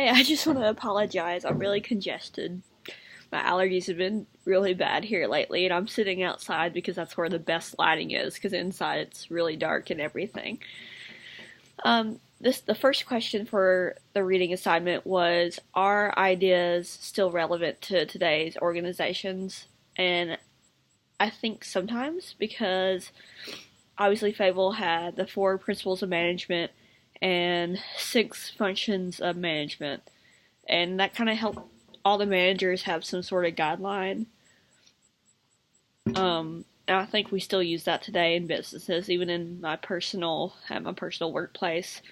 Hey, I just want to apologize. I'm really congested. My allergies have been really bad here lately, and I'm sitting outside because that's where the best lighting is, because inside it's really dark and everything. The first question for the reading assignment was, are ideas still relevant to today's organizations? And I think sometimes, because obviously Fable had the four principles of management and six functions of management, and that kind of helped all the managers have some sort of guideline. And I think we still use that today in businesses, even in at my personal workplace.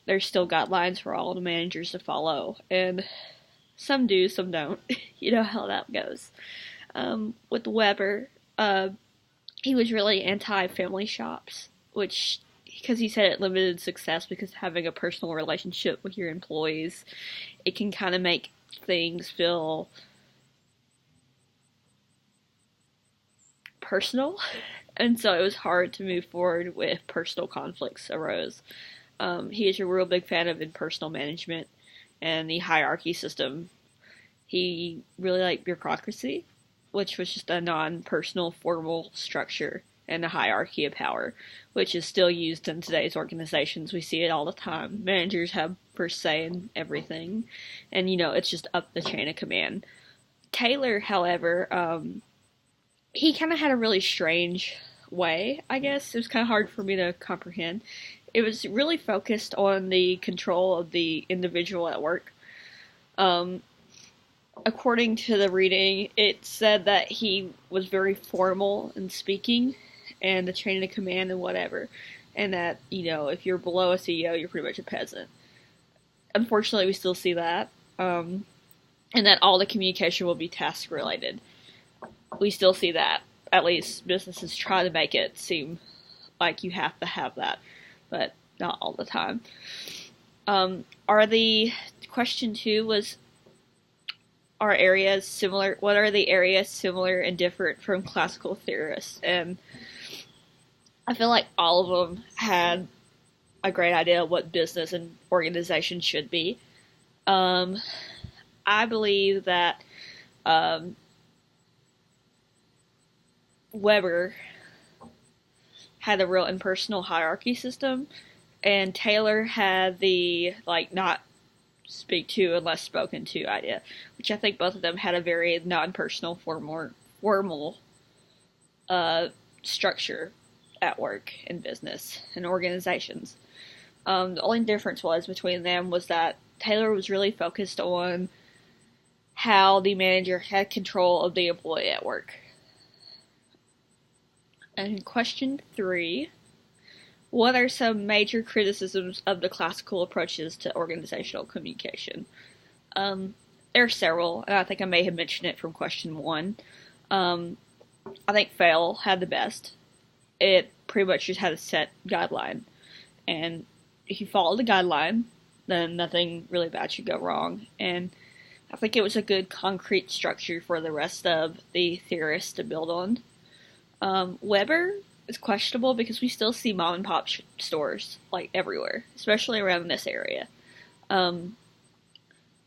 There's still guidelines for all the managers to follow, and some do, some don't. You know how that goes. With Weber, he was really anti-family shops, which, because he said it limited success because having a personal relationship with your employees, it can kind of make things feel personal, and so it was hard to move forward with personal conflicts arose. He is a real big fan of impersonal management and the hierarchy system. He really liked bureaucracy, which was just a non-personal formal structure and a hierarchy of power, which is still used in today's organizations. We see it all the time. Managers have first say in everything, and it's just up the chain of command. Taylor, however, he kind of had a really strange way, I guess. It was kind of hard for me to comprehend. It was really focused on the control of the individual at work. According to the reading, it said that he was very formal in speaking and the chain of command and whatever, and that, if you're below a CEO, you're pretty much a peasant. Unfortunately, we still see that, and that all the communication will be task related. We still see that. At least businesses try to make it seem like you have to have that, but not all the time. Question 2 was, are areas similar? What are the areas similar and different from classical theorists? And I feel like all of them had a great idea of what business and organization should be. I believe that Weber had a real impersonal hierarchy system, and Taylor had the not speak to unless spoken to idea, which I think both of them had a very non-personal formal structure at work in business and organizations. The only difference between them was that Taylor was really focused on how the manager had control of the employee at work. And question 3, what are some major criticisms of the classical approaches to organizational communication? There are several, and I think I may have mentioned it from question 1. I think Fail had the best. It pretty much just had a set guideline, and if you follow the guideline, then nothing really bad should go wrong. And I think it was a good concrete structure for the rest of the theorists to build on. Weber is questionable because we still see mom and pop stores everywhere, especially around this area.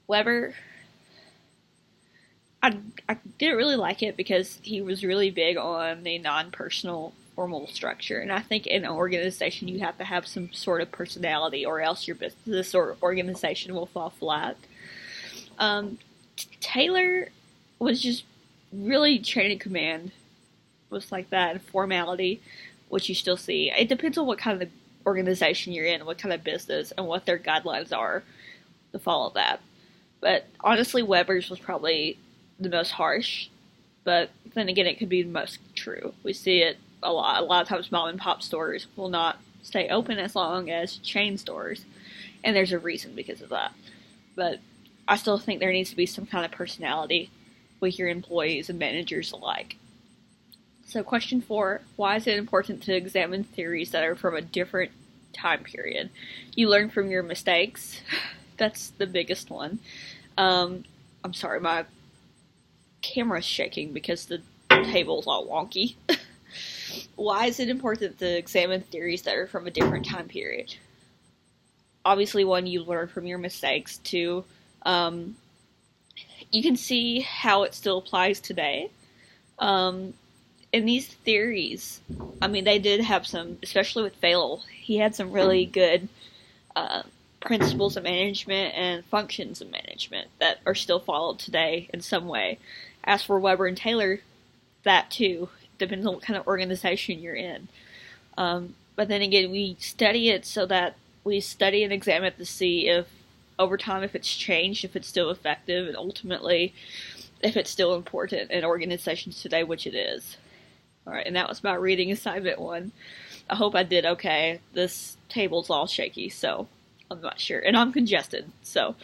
Weber, I didn't really like it because he was really big on the non-personal formal structure, and I think in an organization you have to have some sort of personality, or else your business or organization will fall flat. Taylor was just really chain of command, was like that, and formality, which you still see. It depends on what kind of organization you're in, what kind of business, and what their guidelines are to follow that. But honestly, Weber's was probably the most harsh, but then again, it could be the most true. We see it a lot. A lot of times mom and pop stores will not stay open as long as chain stores, and there's a reason because of that. But I still think there needs to be some kind of personality with your employees and managers alike. So question 4, why is it important to examine theories that are from a different time period? You learn from your mistakes. That's the biggest one. I'm sorry, my camera's shaking because the table's all wonky. Why is it important to examine theories that are from a different time period? obviously, one, you learn from your mistakes. Two, you can see how it still applies today. And these theories, I mean, they did have some, especially with Fail, he had some really good principles of management and functions of management that are still followed today in some way. As for Weber and Taylor, that too depends on what kind of organization you're in. But then again, we study it so that we study and examine it to see if, over time, if it's changed, if it's still effective, and ultimately, if it's still important in organizations today, which it is. Alright, and that was my reading assignment 1. I hope I did okay. This table's all shaky, so I'm not sure. And I'm congested, so